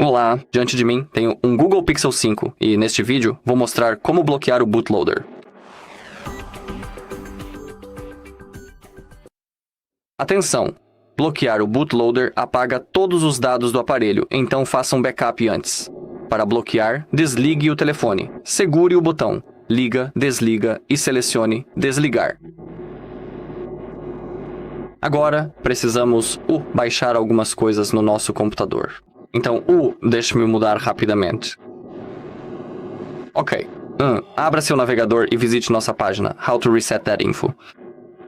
Olá, diante de mim tenho um Google Pixel 5 e neste vídeo vou mostrar como bloquear o bootloader. Atenção! Bloquear o bootloader apaga todos os dados do aparelho, então faça um backup antes. Para bloquear, desligue o telefone, segure o botão, liga, desliga e selecione desligar. Agora, precisamos baixar algumas coisas no nosso computador. Então, deixe-me mudar rapidamente. Ok. Abra seu navegador e visite nossa página, How to Reset That Info.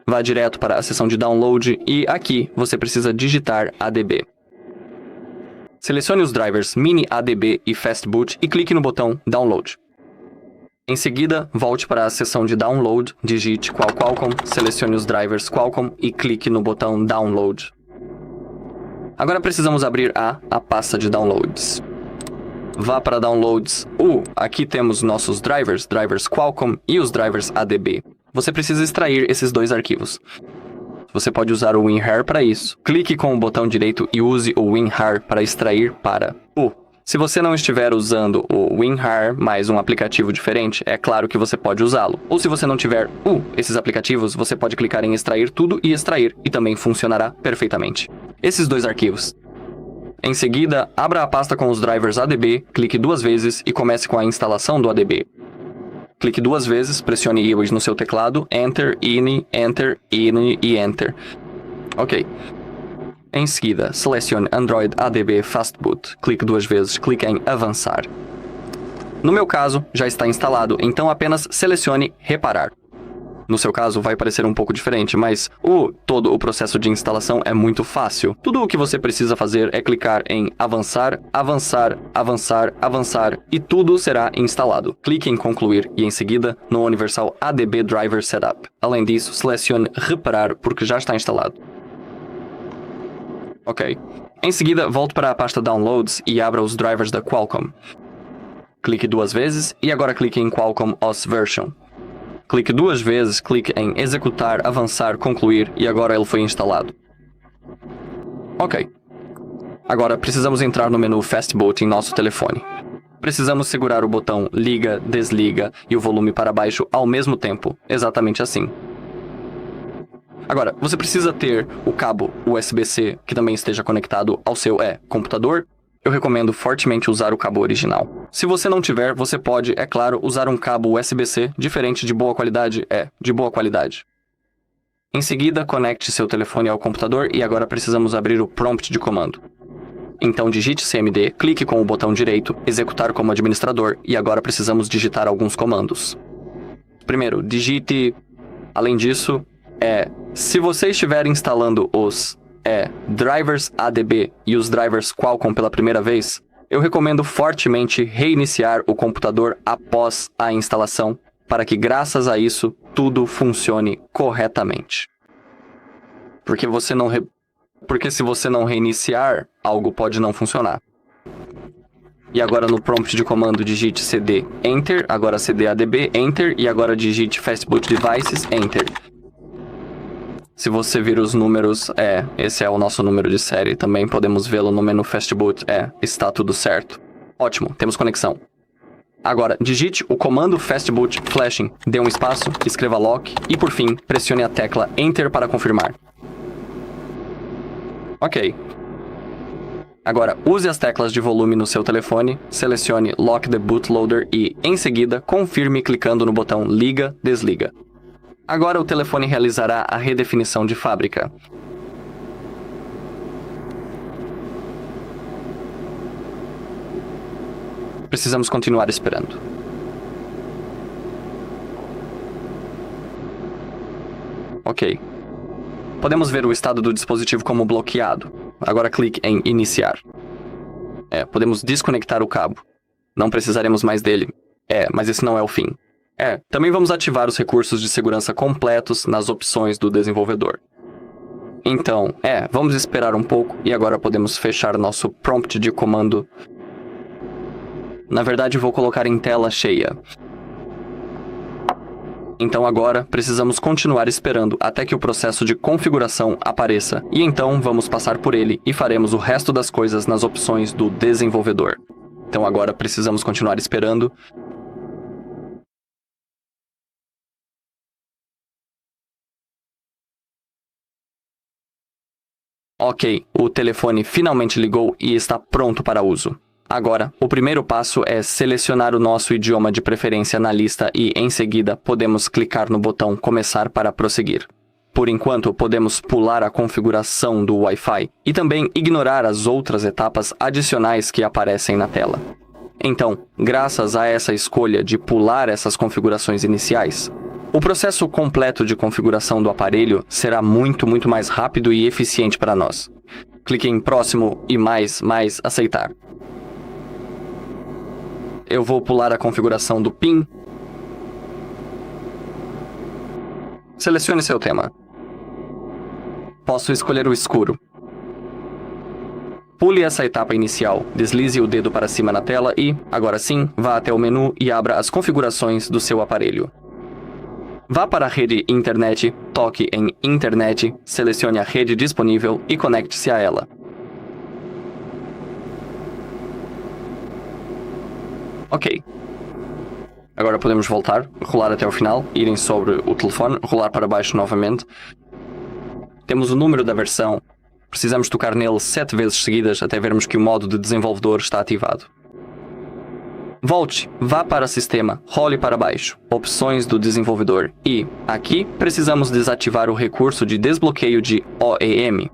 Vá direto para a seção de download e aqui você precisa digitar ADB. Selecione os drivers Mini ADB e Fastboot e clique no botão Download. Em seguida, volte para a seção de download, digite Qualcomm, selecione os drivers Qualcomm e clique no botão Download. Agora precisamos abrir a pasta de downloads. Vá para Downloads. Aqui temos nossos drivers Qualcomm e os drivers ADB. Você precisa extrair esses dois arquivos. Você pode usar o WinRAR para isso. Clique com o botão direito e use o WinRAR para extrair para Se você não estiver usando o WinRAR mais um aplicativo diferente, é claro que você pode usá-lo. Ou se você não tiver esses aplicativos, você pode clicar em extrair tudo e extrair, e também funcionará perfeitamente. Esses dois arquivos. Em seguida, abra a pasta com os drivers ADB, clique 2 vezes e comece com a instalação do ADB. Clique 2 vezes, pressione I no seu teclado, Enter, INI, Enter, INI e Enter. Ok. Em seguida, selecione Android ADB Fastboot. Clique 2 vezes, clique em Avançar. No meu caso, já está instalado, então apenas selecione Reparar. No seu caso, vai parecer um pouco diferente, mas todo o processo de instalação é muito fácil. Tudo o que você precisa fazer é clicar em Avançar, Avançar, Avançar, Avançar e tudo será instalado. Clique em Concluir e em seguida no Universal ADB Driver Setup. Além disso, selecione Reparar porque já está instalado. Ok. Em seguida, volte para a pasta Downloads e abra os drivers da Qualcomm. Clique 2 vezes e agora clique em Qualcomm OS Version. Clique 2 vezes, clique em Executar, Avançar, Concluir e agora ele foi instalado. Ok. Agora precisamos entrar no menu Fastboot em nosso telefone. Precisamos segurar o botão Liga, Desliga e o volume para baixo ao mesmo tempo, exatamente assim. Agora, você precisa ter o cabo USB-C que também esteja conectado ao seu computador. Eu recomendo fortemente usar o cabo original. Se você não tiver, você pode, é claro, usar um cabo USB-C diferente de boa qualidade, de boa qualidade. Em seguida, conecte seu telefone ao computador e agora precisamos abrir o prompt de comando. Então digite CMD, clique com o botão direito, executar como administrador e agora precisamos digitar alguns comandos. Primeiro, digite... Além disso, se você estiver instalando os drivers ADB e os drivers Qualcomm pela primeira vez, eu recomendo fortemente reiniciar o computador após a instalação, para que graças a isso tudo funcione corretamente. Porque se você não reiniciar, algo pode não funcionar. E agora no prompt de comando digite CD Enter, agora CD ADB Enter e agora digite Fastboot Devices Enter. Se você vir os números, esse é o nosso número de série. Também podemos vê-lo no menu Fastboot. Está tudo certo. Ótimo, temos conexão. Agora, digite o comando Fastboot Flashing, dê um espaço, escreva Lock e, por fim, pressione a tecla Enter para confirmar. Ok. Agora, use as teclas de volume no seu telefone, selecione Lock the Bootloader e, em seguida, confirme clicando no botão Liga, Desliga. Agora o telefone realizará a redefinição de fábrica. Precisamos continuar esperando. Ok. Podemos ver o estado do dispositivo como bloqueado. Agora clique em Iniciar. Podemos desconectar o cabo. Não precisaremos mais dele. Mas esse não é o fim. Também vamos ativar os recursos de segurança completos nas opções do desenvolvedor. Então, vamos esperar um pouco e agora podemos fechar nosso prompt de comando. Na verdade, vou colocar em tela cheia. Então agora, precisamos continuar esperando até que o processo de configuração apareça. E então, vamos passar por ele e faremos o resto das coisas nas opções do desenvolvedor. Então agora, precisamos continuar esperando. Ok, o telefone finalmente ligou e está pronto para uso. Agora, o primeiro passo é selecionar o nosso idioma de preferência na lista e, em seguida, podemos clicar no botão Começar para prosseguir. Por enquanto, podemos pular a configuração do Wi-Fi e também ignorar as outras etapas adicionais que aparecem na tela. Então, graças a essa escolha de pular essas configurações iniciais, o processo completo de configuração do aparelho será muito mais rápido e eficiente para nós. Clique em Próximo e mais Aceitar. Eu vou pular a configuração do PIN. Selecione seu tema. Posso escolher o escuro. Pule essa etapa inicial, deslize o dedo para cima na tela e, agora sim, vá até o menu e abra as configurações do seu aparelho. Vá para a rede Internet, toque em Internet, selecione a rede disponível e conecte-se a ela. Ok. Agora podemos voltar, rolar até o final, irem sobre o telefone, rolar para baixo novamente. Temos o número da versão. Precisamos tocar nele 7 vezes seguidas até vermos que o modo de desenvolvedor está ativado. Volte, vá para Sistema, role para baixo, Opções do desenvolvedor e, aqui, precisamos desativar o recurso de desbloqueio de OEM.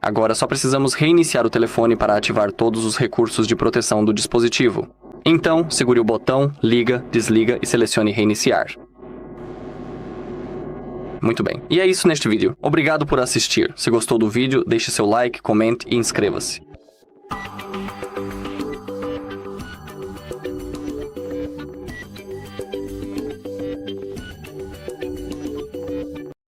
Agora só precisamos reiniciar o telefone para ativar todos os recursos de proteção do dispositivo. Então, segure o botão, liga, desliga e selecione Reiniciar. Muito bem. E é isso neste vídeo. Obrigado por assistir. Se gostou do vídeo, deixe seu like, comente e inscreva-se.